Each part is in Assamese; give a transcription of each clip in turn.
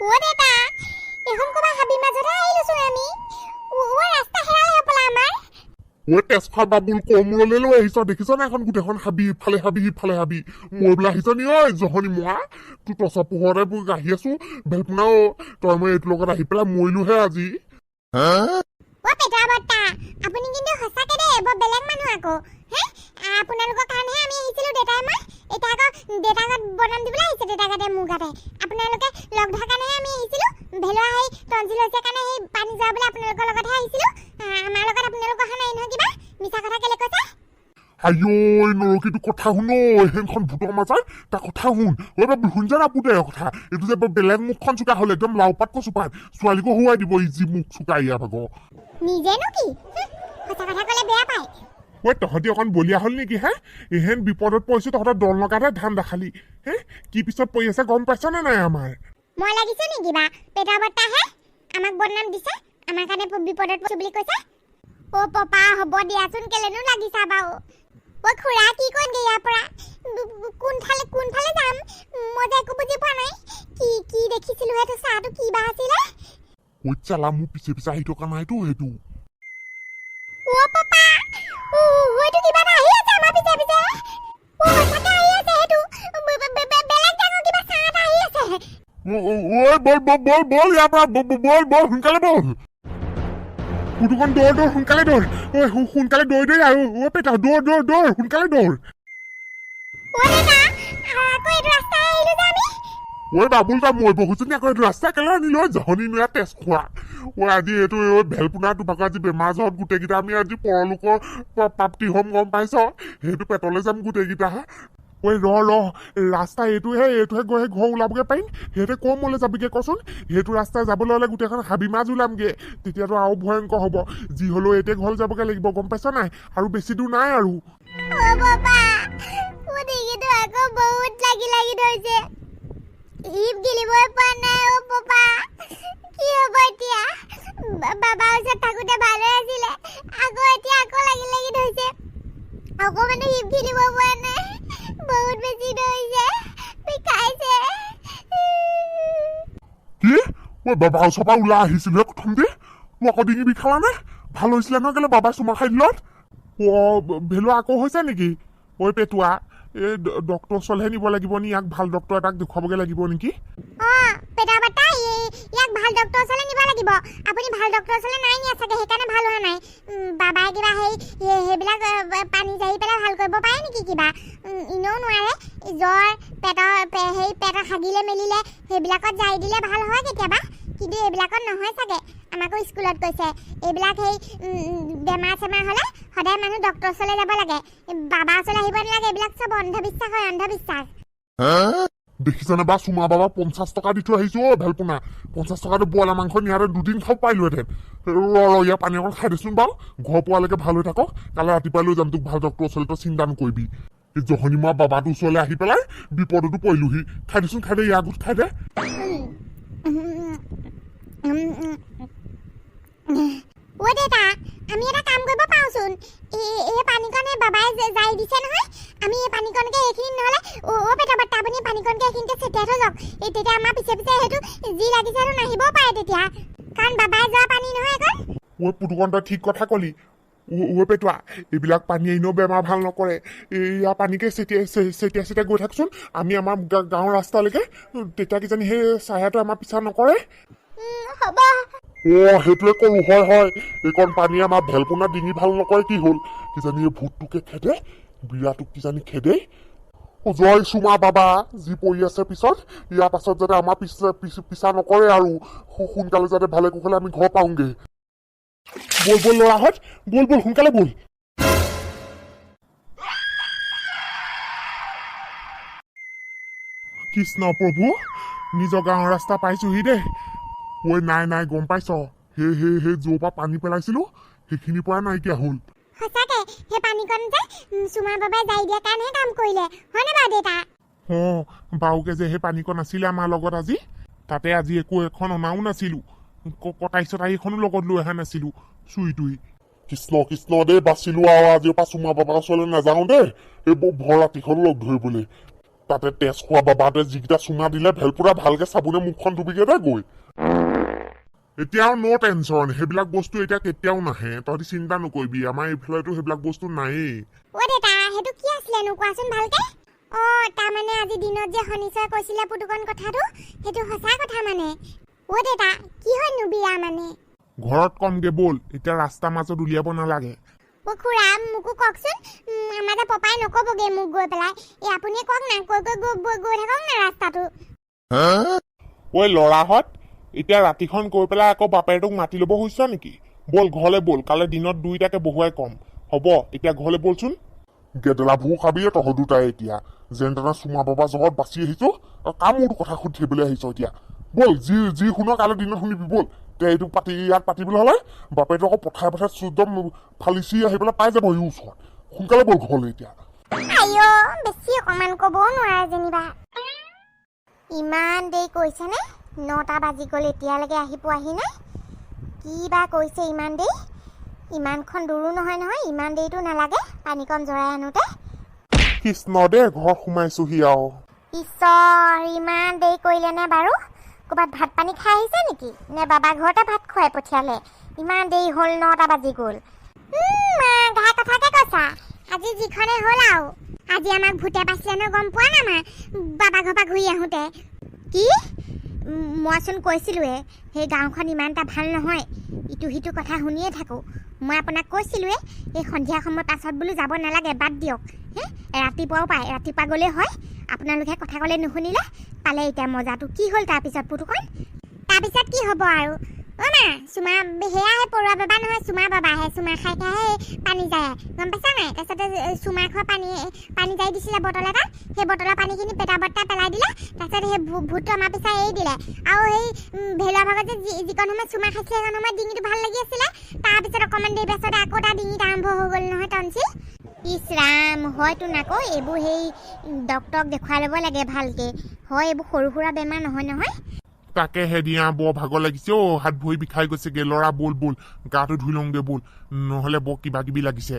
ও দেতা এখন কবা হাবি মাজতে আইলোছো আমি ও ৰাস্তা হেৰালে হপলা আমাৰ তেজখা বাবুল কমূৰলৈ লৈ আহিছ দেখিছ না এখন গোটেইখন হাবি ইফালে হাবি মই বোলে আহিছ নি ঐ জহনি মৰা তোৰ তচা পোহৰতে আহি আছো ভেলপুনা তই মই এইটোৰ লগত আহি পেলাই মৰিলোহে আজি ও পেটা বৰ্তা আপুনি কিন্তু সঁচাকে দে বৰ বেলেগ মানুহ আকৌ হে আপোনালোকৰ কাৰণে আমি আহিছিলো দেতাই মই এটা আকৌ দেতাক বনাম দিবলৈ আহিছে দেতাকাতে মোৰ গাতে আপোনালোকে লগ ধৰা কাৰণে আমি আহিছিলো ভেলোৱা হেই টনজিল হৈছে কাৰণে সেই পানী যোৱা বোলে আপোনালোকৰ লগতহে আহিছিলো আমাৰ লগত আপোনালোক অহা নাই নহয় কিবা মিছা কথা কেলে কৈছে আইঐ নৰকিটো কথা শুন সেইখন ভূতৰ মাজাৰ তাৰ কথা শুন বাবুল শুন যা পুতে কথা এইটো যে বেলেগ মুখখন চোকা হ'ল একদম লাওপাত কচুপাত ছোৱালীকো হুৱাই দিব ইজি মুখ চোকা ইয়াৰ ভাগৰ নিজেনো কি সঁচা কথা ক'লে বেয়া পায় তহঁতি অকণ বলিয়া হ'ল নেকি হে এহেন বিপদত পৰিছো তহঁতৰ দল লগাতে ধান দেখালি হে কি পিছত পৰি আছে গম পাইছ নে নাই আমাৰ মই লাগিছো নেকি বা পেটা বৰ্তা হে আমাক বদনাম দিছে আমাৰ কাৰণে বিপদত পৰিছো বুলি কৈছে ও পপা হ'ব দিয়াচোন কেলেনো লাগিছা বাও ও খুৰা কি কৰিম ইয়াৰ পৰা কোনফালে যাম মই যে একো বুজি পোৱা নাই কি দেখিছিলো সেইটো চাহটো কি বা আছিলে ঐ চালা মোৰ পিছে আহি থকা নাইতো সেইটো ও পাপা হয়তো কিবা এটা আহি আছে আমাৰ পিছে ও সঁচাকে আহি আছে সেইটো বেলেগ ডাঙৰ কিবা চাহ এটা আহি আছে বল ইয়াৰ পৰা বল সোনকালে বল কুটুকন দৌৰ সোনকালে দৌৰ সোনকালে দৌৰ আৰু পেটা দৌৰ সোনকালে দৌৰ বাবুল তা মই বহুজনী আকৌ এইটো ৰাস্তা কেলে আনিলো জহনি নোৱা তেজ খোৱা আজি এইটো ভেলপুনা তোমাক আজি বেমাৰ জহত গোটেইকেইটা আমি আজি পৰলোকৰ প্ৰাপ্তি হ'ম গম পাইছ সেইটো পেটলৈ যাম গোটেইকেইটা ৰ ৰাস্তা এইটোহে গৈ ঘৰ ওলাবগে পাৰিম সিহঁতে কম মলে যাবিগে কচোন সেইটো ৰাস্তাই যাবলৈ হ'লে গোটেইখন হাবি মাছ ওলামগে তেতিয়াতো আৰু ভয়ংকৰ হ'ব যি হ'লেও এতিয়া ঘৰ যাবগে লাগিব গম পাইছ নাই আৰু বেছি দূৰ নাই আৰু গিলিবই পৰা নাই ও পাপা কি হ'ব এতিয়া বাবা ওচৰত থাকোতে ভালে আছিলে আকৌ লাগি ধৰিছে আকৌ মানে হিপ গিলিব পৰা নাই বহুত বেছি ধৰিছে বিষাইছে কি বাবা ওচৰৰ পৰা ওলাই আহিছিলে প্ৰথম দে আকৌ ডিঙি বিষালা নে ভাল হৈছিলে নহয় কেলে বাবাই চুমা খাই দিলত ভেলো আকৌ হৈছে নেকি পেটুৱা এই ডক্টৰ ওচৰলৈহে নিব লাগিব নি ইয়াক ভাল ডক্টৰ এটাক দেখুৱাবগে লাগিব নেকি পেটা বাটা ইয়াক ভাল ডক্টৰ ওচৰলৈ নিব লাগিব আপুনি ভাল ডক্টৰ ওচৰলৈ নাই নিয়া চাগে সেইকাৰণে ভাল হোৱা নাই বাবাই কিবা সেইবিলাক পানী জাৰি পেলাই ভাল কৰিব পাৰে নেকি কিবা ইনেও নোৱাৰে জ্বৰ পেটৰ হাগিলে মেলিলে সেইবিলাকত জাৰি দিলে ভাল হয় কেতিয়াবা কিন্তু এইবিলাকত নহয় চাগে আমাকো স্কুলত কৈছে এইবিলাক বেমাৰ চেমাৰ হ'লে সদায় মানুহ ডক্টৰ ওচৰলৈ যাব লাগে বাবা ওচৰলৈ আহিব নালাগে এইবিলাক চব অন্ধবিশ্বাস হয় অন্ধবিশ্বাস দেখিছনে বা চুমা বাবা 50 টকা দি থৈ আহিছো ভেলপুনা 50 টকাটো বইলাৰ মাংস নিয়াৰে দুদিন খাব পাৰিলোহেঁতেন ইয়াৰ পানী অকণ খাই দেচোন বাৰু ঘৰ পোৱালৈকে ভাল হৈ থাকক কালি ৰাতিপুৱা লৈ যাম তোক ভাল ডক্টৰ ওচৰলৈ তই চিন্তা নকৰিবি জহনি মই বাবাটোৰ ওচৰলৈ আহি পেলাই বিপদতো পৰিলোহি খাই দেচোন খাই দে ইয়াৰ গোট খাই দে ও দেতা আমি এটা কাম কৰিব পাওঁচোন এই পানীকণে বাবাই যাই দিছে নহয় আমি এই পানীকণকে এইখিনি নহ'লে পেটা বাটা আপুনি পানীকণকে এইখিনিতে ছটিয়াই থৈ যাওক তেতিয়া আমাৰ পিছে সেইটো যি লাগিছে সেইটো নাহিবও পাৰে তেতিয়া কাৰণ বাবাই যোৱা পানী নহয় এখন পুতুকন তই ঠিক কথা কলি পেটুৱা এইবিলাক পানীয়ে এনেও বেমাৰ ভাল নকৰে এয়া পানীকে চেটিয়াই গৈ থাকচোন আমি আমাৰ গাঁৱৰ ৰাস্তালৈকে তেতিয়া কিজানি সেই চায়াটো আমাৰ পিছা নকৰে হ'ব সেইটোৱে কৰো হয় এইকণ পানীয়ে আমাৰ ভেলপুনা ডিঙি ভাল নকৰে কি হ'ল কিজানি এই ভূতটোকে খেদে বিৰাটোক কিজানি খেদে জয় চুমা বাবা যি পৰি আছে পিছত ইয়াৰ পাছত যাতে আমাৰ পিছা নকৰে আৰু সোনকালে যাতে ভালে কুশলে আমি ঘৰ পাওঁগে বল ল'ৰাহঁত বল সোনকালে বল কৃষ্ণ প্ৰভু নিজৰ গাঁৱৰ ৰাস্তা পাইছোহি দেই নাই গম পাইছ সেই য'ৰ পৰা পানী পেলাইছিলো সেইখিনিৰ পৰা নাইকিয়া হ'ল সঁচাকে সেই পানীকণ যে চুমা বাবাই যাই দিয়া কাৰণেহে কাম কৰিলে হয়নে বাৰু দেতা বাৰুকে যে সেই পানীকণ আছিলে আমাৰ লগত আজি তাতে আজি একো এখন অনাও নাছিলো কটাই চটাই এখনো লগত লৈ অহা নাছিলো চুই তুই কৃষ্ণ দেই বাচিলো আৰু আজিৰ পৰা চুমা বাবাৰ ওচৰলৈ নাযাওঁ দেই এই ভৰ ৰাতিখন লগ ধৰিবলৈ তাতে তেজ খোৱা বাবাতে যিকেইটা চুমা দিলে ভেলপুৰা ভালকে চাবোনে মুখখন ধুবিগে দে গৈ এতিয়াও নো টেনচন সেইবিলাক বস্তু এতিয়া কেতিয়াও নাহে তহঁতি চিন্তা নকৰিবি আমাৰ এইফালেতো সেইবিলাক বস্তু নায়েই অ দেতা সেইটো কি আছিলেনো কোৱাচোন ভালকে অ তাৰমানে আজি দিনত যে শনিশ্চয় কৈছিলে পুতুকন কথাটো সেইটো সঁচা কথা মানে অ দেতা কি হয়নো বিয়া মানে ঘৰত কমগে বল এতিয়া ৰাস্তা মাজত উলিয়াব নালাগে অ খুৰা মোকো কওকচোন আমাৰ যে পপাই নকবগে মোক গৈ পেলাই আপুনি কওক না কৈ গৈ থাকক না ৰাস্তাটো ঐ ল'ৰাহঁত এতিয়া ৰাতিখন গৈ পেলাই আকৌ বাপেৰটোক মাতি ল'ব হৈছ নেকি বল ঘৰলে বল কালে দিনত দুইটাকে বহুৱাই কম হ'ব এতিয়া ঘৰলে বলচোন গেদলা ভু খাবি তহঁত দুটাই এতিয়া যেন তেনে চুমা বাবা জহত বাচি আহিছো আৰু কাম মোৰটো কথা সুধিবলৈ আহিছ এতিয়া বল যি শুনক কাইলৈ দিনত শুনিবি বল এইটো ইয়াত পাতিবলৈ হ'লে বাপেৰটো আকৌ পথাৰে একদম ফালিচি আহি পেলাই পাই যাব এই ওচৰত সোনকালে বল ঘৰলৈ এতিয়া আইও বেছি অকমান ক'বও নোৱাৰে যেনিবা ইমান দেৰি কৈছেনে 9টা বাজি গ'ল এতিয়ালৈকে আহি পোৱাহি নাই কি বা কৈছে ইমান দেৰি ইমানখন দূৰো নহয় ইমান দেৰিটো নালাগে পানীকণ জৰাই আনোতে কৃষ্ণ দে ঘৰ সোমাইছোহি আৰু ঈশ্বৰ ইমান দেৰি কৰিলে নে বাৰু ক'ৰবাত ভাত পানী খাই আহিছে নেকি নে বাবা ঘৰতে ভাত খুৱাই পঠিয়ালে ইমান দেৰি হ'ল 9টা বাজি গ'ল ঘা কথাকে কৈছা আজি যিখনে হ'ল আৰু আজি আমাক ভূতে পাইছিলে ন গম পোৱা না আমাৰ বাবা ঘৰ পৰা ঘূৰি আহোঁতে কি মইচোন কৈছিলোঁৱে সেই গাঁওখন ইমান এটা ভাল নহয় ইটো সিটো কথা শুনিয়ে থাকোঁ মই আপোনাক কৈছিলোঁৱে এই সন্ধিয়া সময় পাছত বোলো যাব নালাগে বাদ দিয়ক ৰাতিপুৱাও পায় ৰাতিপুৱা গ'লেই হয় আপোনালোকে কথা ক'লে নুশুনিলে পালে এতিয়া মজাটো কি হ'ল তাৰপিছত পুতুকণ তাৰপিছত কি হ'ব আৰু অ' মা চুমা সেয়াহে পৰুৱা বাবা নহয় চুমা বাবাহে চুমা খাই খাইহে পানী যায় গম পাইছা নাই তাৰপিছতে চুমা খোৱা পানী যাই দিছিলে বটল এটা সেই বটলৰ পানীখিনি পেটা বট্টা পেলাই দিলে তাৰপিছত সেই ভূতটো আমাৰ পিছাই এৰি দিলে আৰু সেই ভেলোৱা ভাগত যে যিকণ সময় চুমা খাইছিলে সেইকণ সময় ডিঙিটো ভাল লাগি আছিলে তাৰপিছত অকণমান দেৰি পাছতে আকৌ তাৰ ডিঙিত আৰম্ভ হৈ গ'ল নহয় টনচিল ইছ ৰাম হয়তো নাকৌ এইবোৰ সেই ডক্তৰক দেখুৱাই ল'ব লাগে ভালকৈ হয় এইবোৰ সৰু সুৰা বেমাৰ নহয় তাকেহে দিয়া বৰ ভাগৰ লাগিছে অ হাত ভৰি বিষাই গৈছেগে ল'ৰা বল গাটো ধুই লওঁগে বল নহ'লে বৰ কিবা কিবি লাগিছে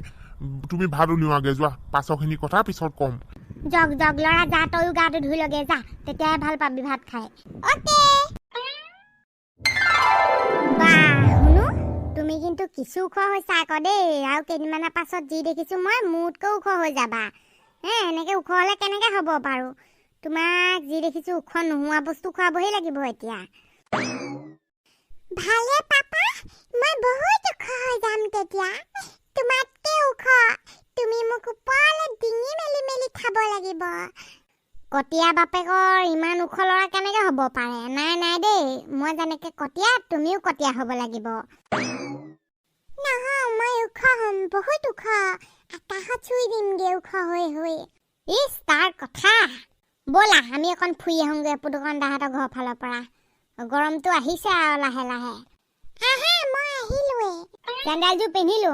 তুমি ভাত উলিওৱাগে যোৱা পাছৰখিনি কথা পিছত কম জগ ল'ৰা যা তয়ো গাটো ধুই লগে যা তেতিয়াহে ভাল পাবি ভাত খাই অ'কে শুনো তুমি কিন্তু কিছু ওখ হৈছা আকৌ দেই আৰু কেইদিনমানৰ পাছত যি দেখিছোঁ মই মোতকৈ ওখ হৈ যাবা এনেকৈ ওখ হ'লে কেনেকৈ হ'ব বাৰু তোমাক যি দেখিছোঁ ওখ নোহোৱা বস্তু খুৱাবহি লাগিব এতিয়া ভালে পাপা মই বহুত ওখ হৈ যাম তেতিয়া তোমাতকৈ ওখ তুমি মোক ওপৰলৈ ডিঙি মেলি খাব লাগিব কটীয়া বাপেকৰ ইমান ওখ ল'ৰা কেনেকৈ হ'ব পাৰে নাই দেই মই যেনেকৈ কটীয়া তুমিও কটীয়া হ'ব লাগিব নহয় মই ওখ হ'ম বহুত ওখ আকাশত চুই দিমগে ওখ হৈ ইছ তাৰ কথা ব'লা আমি অকণ ফুৰি আহোঁগৈ পুতুকণ দাহঁতৰ ঘৰৰ ফালৰ পৰা গৰমটো আহিছে আৰু লাহে লাহে মই আহিলোৱে চেণ্ডেলযোৰ পিন্ধিলোঁ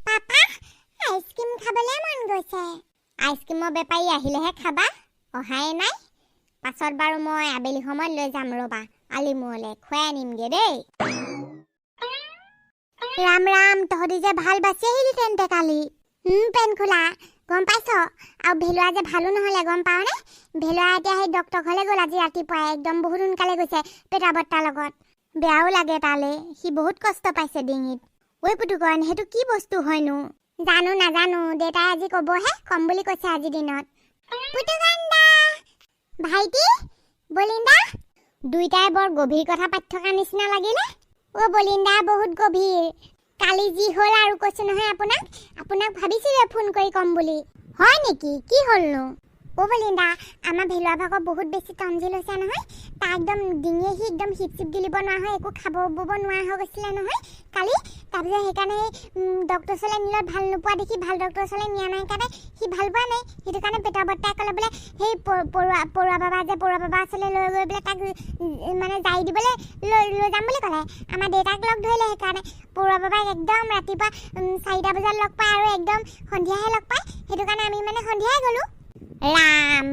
পাপা আইচক্ৰীম খাবলৈ মন গৈছে আইচক্ৰীমৰ বেপাৰী আহিলেহে খাবা অহাই নাই পাছত বাৰু মই আবেলি সময়ত লৈ যাম ৰ'বা আলিমূৰলৈ খুৱাই আনিমগৈ দেই ৰাম তহঁতি যে ভাল বাচি আহিলি তেন্তে কালি পেন খোলা গম পাইছ আৰু ভেলুৱা যে ভালো নহ'লে গম পাৱনে ভেলুৱা এতিয়া সেই ডক্তৰ ঘৰলৈ গ'ল আজি ৰাতিপুৱাই একদম বহুত সোনকালে গৈছে পেটা বৰ্তাৰ লগত বেয়াও লাগে তালৈ সি বহুত কষ্ট পাইছে ডিঙিত ঐ পুতুকণ সেইটো কি বস্তু হয়নো জানো নাজানো দেউতাই আজি ক'বহে কম বুলি কৈছে আজিৰ দিনত পুতুকণ দা ভাইটি বলিন্দা দুইটাই বৰ গভীৰ কথা পাতি থকা নিচিনা লাগিলে অ' বলিন্দা বহুত গভীৰ কালি যি হ'ল আৰু কৈছোঁ নহয় আপোনাক ভাবিছিলোঁ ফোন কৰি ক'ম বুলি হয় নেকি কি হ'লনো অ' বলিন্দা আমাৰ ভেলুৱা ভাগৰ বহুত বেছি টনচিল হৈছে নহয় তাৰ একদম ডিঙিয়ে সি একদম হিপ গিলিব নোৱাৰা হয় একো খাব ব'ব নোৱাৰা হৈ গৈছিলে নহয় কালি তাৰপিছত সেইকাৰণে ডক্তৰ ওচৰলৈ নিলত ভাল নোপোৱা দেখি ভাল ডক্তৰ ওচৰলৈ নিয়া নাই কাৰণে সি ভাল পোৱা নাই সেইটো কাৰণে পেটৰ বৰ্তাই ক'লে বোলে সেই পৰুৱা বাবা ওচৰলৈ লৈ গৈ বোলে তাক মানে জাৰি দিবলৈ লৈ যাম বুলি ক'লে আমাৰ দেউতাক লগ ধৰিলে সেইকাৰণে পৰুৱা বাবাক একদম ৰাতিপুৱা 4টা বজাত লগ পায় আৰু একদম সন্ধিয়াহে লগ পায় সেইটো কাৰণে আমি মানে সন্ধিয়াই গ'লোঁ ৰাম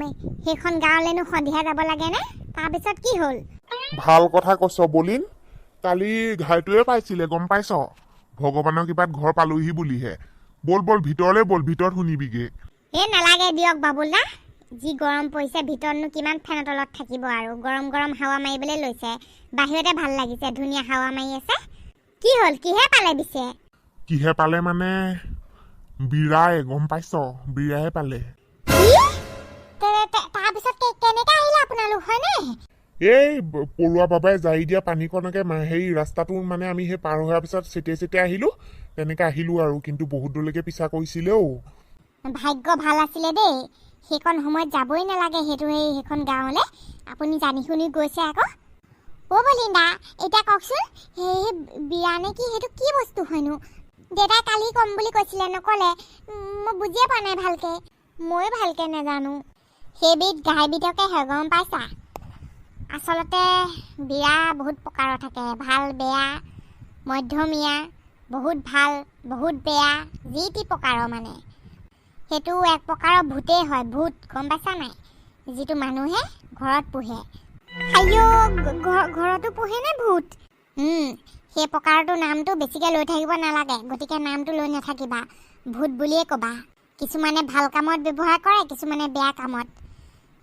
সেইখন গাঁৱলৈনো সন্ধিয়া যাব লাগেনে তাৰপিছত কি হ'ল ভাল কথা কৈছ বলিন কালি ঘাইটোৱে পাইছিলে গম পাইছ ভগৱানৰ কিবাত ঘৰ পালোহি বুলিহে বল ভিতৰলৈ বল ভিতৰত শুনিবিগে নালাগে দিয়ক বাবুল দা যি গৰম পৰিছে ভিতৰতনো কিমান ফেনৰ তলত থাকিব আৰু গৰম গৰম হাৱা মাৰিবলৈ লৈছে বাহিৰতে ভাল লাগিছে ধুনীয়া হাৱা মাৰি আছে কি হ'ল কিহে পালে বিছে কিহে পালে মানে বিৰাই গম পাইছ বিৰাহে পালে তাৰপিছত কেনেকৈ আহিলে আপোনালোক হয়নে এই পৰুৱা বাবাই জাৰি দিয়া পানীকণকে হেৰি ৰাস্তাটো মানে আমি সেই পাৰ হোৱাৰ পিছত চেটিয়াই আহিলোঁ তেনেকৈ আহিলোঁ আৰু কিন্তু বহুত দূৰলৈকে পিছা কৰিছিলেও ভাগ্য ভাল আছিলে দেই সেইকণ সময়ত যাবই নালাগে সেইখন গাঁৱলৈ আপুনি জানি শুনি গৈছে আকৌ বলিন্দা এতিয়া কওকচোন সেই বিয়া নে কি সেইটো কি বস্তু হয়নো দেউতাই কালি ক'ম বুলি কৈছিলে নক'লে মই বুজিয়ে পোৱা নাই ভালকৈ ময়ো ভালকৈ নাজানো সেইবিধ গাইবিধকে হয় গম পাইছা আচলতে বিয়া বহুত প্ৰকাৰৰ থাকে ভাল বেয়া মধ্যমীয়া বহুত ভাল বহুত বেয়া যি টি প্ৰকাৰৰ মানে সেইটো এক প্ৰকাৰৰ ভূতেই হয় ভূত গম পাইছা নাই যিটো মানুহে ঘৰত পোহে ঘৰতো পোহে নে ভূত সেই প্ৰকাৰটোৰ নামটো বেছিকৈ লৈ থাকিব নালাগে গতিকে নামটো লৈ নাথাকিবা ভূত বুলিয়ে ক'বা কিছুমানে ভাল কামত ব্যৱহাৰ কৰে কিছুমানে বেয়া কামত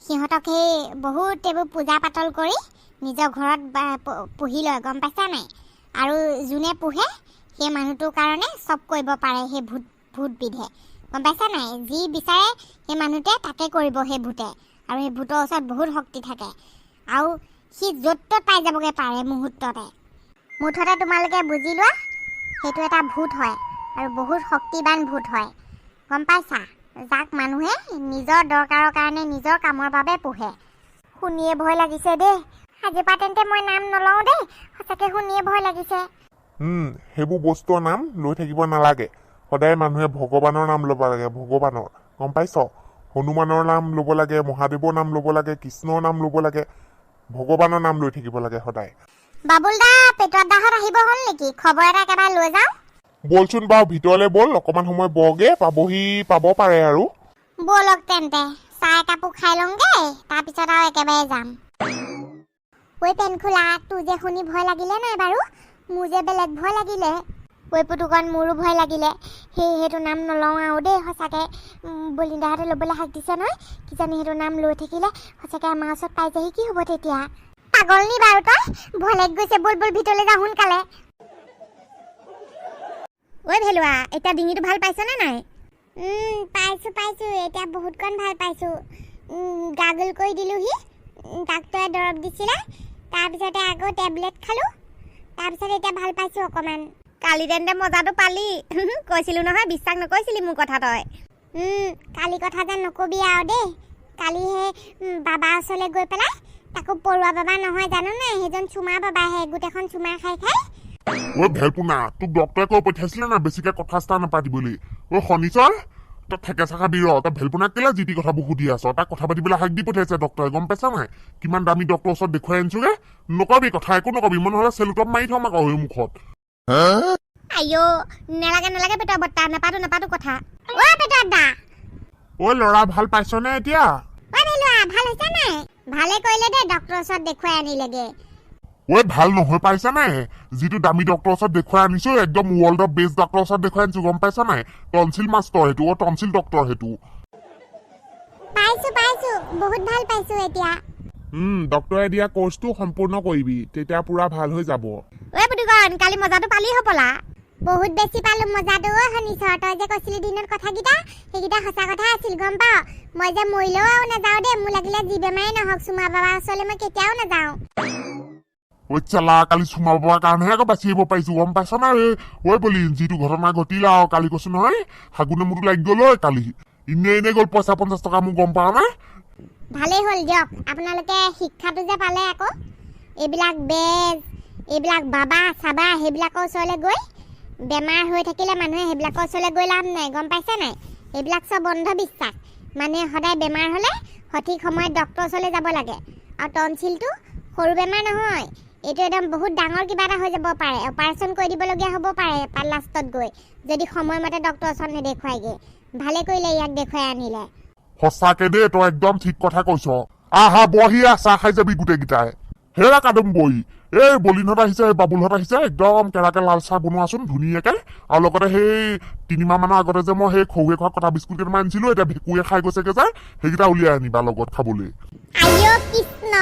সিহঁতক সেই বহুত এইবোৰ পূজা পাতল কৰি নিজৰ ঘৰত পুহি লয় গম পাইছা নাই আৰু যোনে পোহে সেই মানুহটোৰ কাৰণে চব কৰিব পাৰে সেই ভূতবিধে গম পাইছা নাই যি বিচাৰে সেই মানুহটোৱে তাকে কৰিব সেই ভূতে আৰু সেই ভূতৰ ওচৰত বহুত শক্তি থাকে আৰু সি য'ত ত'ত পাই যাবগৈ পাৰে মুহূৰ্ততে মুঠতে তোমালোকে বুজি লোৱা সেইটো এটা ভূত হয় আৰু বহুত শক্তিবান ভূত হয় গম পাইছা যাক মানুহে নিজৰ দৰকাৰৰ কাৰণে নিজৰ কামৰ বাবে পোহে শুনিয়ে ভয় লাগিছে দেই আজিৰ পৰা তেন্তে মই নাম নলওঁ দেই সঁচাকৈ শুনিয়ে ভয় লাগিছে সেইবোৰ বস্তুৰ নাম লৈ থাকিব নালাগে সদায় মানুহে ভগৱানৰ নাম ল'ব লাগে ভগৱানৰ গম পাইছ হনুমানৰ নাম ল'ব লাগে মহাদেৱৰ নাম ল'ব লাগে কৃষ্ণৰ নাম ল'ব লাগে ভগৱানৰ নাম লৈ থাকিব লাগে সদায় বাবুল দা পেটৰ দাহত আহিব হ'ল নেকি খবৰ এটা একেবাৰে লৈ যাওঁ বলচোন বাৰু ভিতৰলৈ বল অকণমান সময় বগে পাব পাৰে আৰু ব'লক তেন্তে চাহ একাপো খাই লওঁগে তাৰপিছত আৰু একেবাৰে যাম ঐ পেনখোলা তোৰ যে শুনি ভয় লাগিলে নাই বাৰু মোৰ যে বেলেগ ভয় লাগিলে ঐ পুতুকণ মোৰো ভয় লাগিলে সেইটো নাম নলওঁ আৰু দেই সঁচাকৈ বলিন্দাহঁতে ল'বলৈ হাক দিছে নহয় কিজানি সেইটো নাম লৈ থাকিলে সঁচাকৈ আমাৰ ওচৰত পাই যাহি কি হ'ব তেতিয়া পাগল নি বাৰু তই ভয় লাগি গৈছে বল ভিতৰলৈ যা সোনকালে ঐ ভেলুৱা এতিয়া ডিঙিটো ভাল পাইছনে নাই পাইছোঁ এতিয়া বহুতকণ ভাল পাইছোঁ গাগল কৰি দিলোঁহি ডাক্তৰে দৰৱ দিছিলে তাৰপিছতে আকৌ টেবলেট খালোঁ তাৰপিছত এতিয়া ভাল পাইছোঁ অকণমান কালি তেন্তে মজাটো পালি কৈছিলোঁ নহয় বিশ্বাস নকৰিছিলি মোৰ কথা তই কালি কথা যে নকবি আৰু দেই কালি সেই বাবাৰ ওচৰলৈ গৈ পেলাই তাকো পৰুৱা বাবা নহয় জানো নাই সেইজন চুমা বাবাহে গোটেইখন চুমা খাই ভেলপুনা তোক ডক্তৰে কৈ পঠিয়াইছিলে না বেছিকে কথা চথা নাপাতিবলৈ শনিশ্বৰ তই ঠেকে চাকা দি তই ভেলপুনাক কেলে যি টি কথাবোৰ সুধি আছ তাক কথা পাতিবলৈ হাক দি পঠিয়াইছে ডক্তৰে গম পাইছা নাই কিমান দামী ডক্তৰৰ ওচৰত দেখুৱাই আনিছোগে নকবি কথা একো নকবি মই নহ'লে চেলুটপ মাৰি থম আকৌ সেই মুখত আইও নালাগে পেটৰ বৰ্তা নাপাতো কথা পেটৰ দা ল'ৰা ভাল পাইছনে এতিয়া ভাল হৈছে নাই ভালে কৰিলে দে ডক্তৰৰ ওচৰত দেখুৱাই আনিলেগে ভাল নহয় পাইছা নাই যিটো দামী ডক্তৰৰ ওচৰত দেখুৱাই আনিছো একদম ৱৰ্ল্ডৰ বেষ্ট ডক্তৰৰ ওচৰত দেখুৱাই আনিছো গম পাইছা নাই টনচিল মাষ্টৰ সেইটো টনচিল ডক্তৰ সেইটো পাইছো বহুত ভাল পাইছো এতিয়া ডক্তৰে দিয়া কোৰ্চটো সম্পূৰ্ণ কৰিবি তেতিয়া পুৰা ভাল হৈ যাব পুতুকণ কালি মজাটো পালি হ'বলা বহুত বেছি পালো মজাটো শুনিছ তই যে কৈছিলি দিনত কথাকেইটা সেইকেইটা সঁচা কথা আছিল গম পাৱ মই যে মৰিলেও আৰু নাযাওঁ দেই মোৰ লাগিলে যি বেমাৰে নহওক চুমা বাবাৰ ওচৰলৈ মই কেতিয়াও নাযাওঁ চালা কালি চুমা বাবাৰ কাৰণেহে আকৌ বাচি আহিব পাৰিছো গম পাইছ না বলি যিটো ঘটনা ঘটিলে আৰু কালি কৈছো নহয় হাগুনে মোৰটো লাগি গ'ল কালি এনে গ'ল পইচা 50 টকা মোক গম পাৱ নাই ভালেই হ'ল দিয়ক আপোনালোকে শিক্ষাটো যে পালে আকৌ এইবিলাক বেজ এইবিলাক বাবা চাবা সেইবিলাকৰ ওচৰলৈ গৈ বেমাৰ হৈ থাকিলে মানুহে সেইবিলাকৰ ওচৰলৈ গৈ লাভ নাই গম পাইছে নাই এইবিলাক চব অন্ধবিশ্বাস মানুহে সদায় বেমাৰ হ'লে সঠিক সময়ত ডক্তৰৰ ওচৰলৈ যাব লাগে আৰু টনচিলটো সৰু বেমাৰ নহয় এইটো একদম বহুত ডাঙৰ কিবা এটা হৈ যাব পাৰে অপাৰেশ্যন কৰি দিবলগীয়া হ'ব পাৰে লাষ্টত গৈ যদি সময়মতে ডক্তৰৰ ওচৰত নেদেখুৱাইগে ভালে কৰিলে ইয়াক দেখুৱাই আনিলে সঁচাকে দেই তই একদম ঠিক কথা কৈছ আহা বহি চাহ খাই যাবি গোটেইকেইটাই হেৰা কাদম বই এই বলিনহঁত আহিছে বাবুলহঁত আহিছে একদম কেৰাকে লাল চাহ বনোৱাচোন ধুনীয়াকে আৰু লগতে সেই 3 মাহ মানৰ আগতে যে মই সেই খৌৱে খোৱা কটা বিস্কুট কেইটামান আনিছিলো এতিয়া ভেকুৱে খাই গৈছেগে যে সেইকেইটা উলিয়াই আনিবা লগত খাবলৈ আইঅ কৃষ্ণ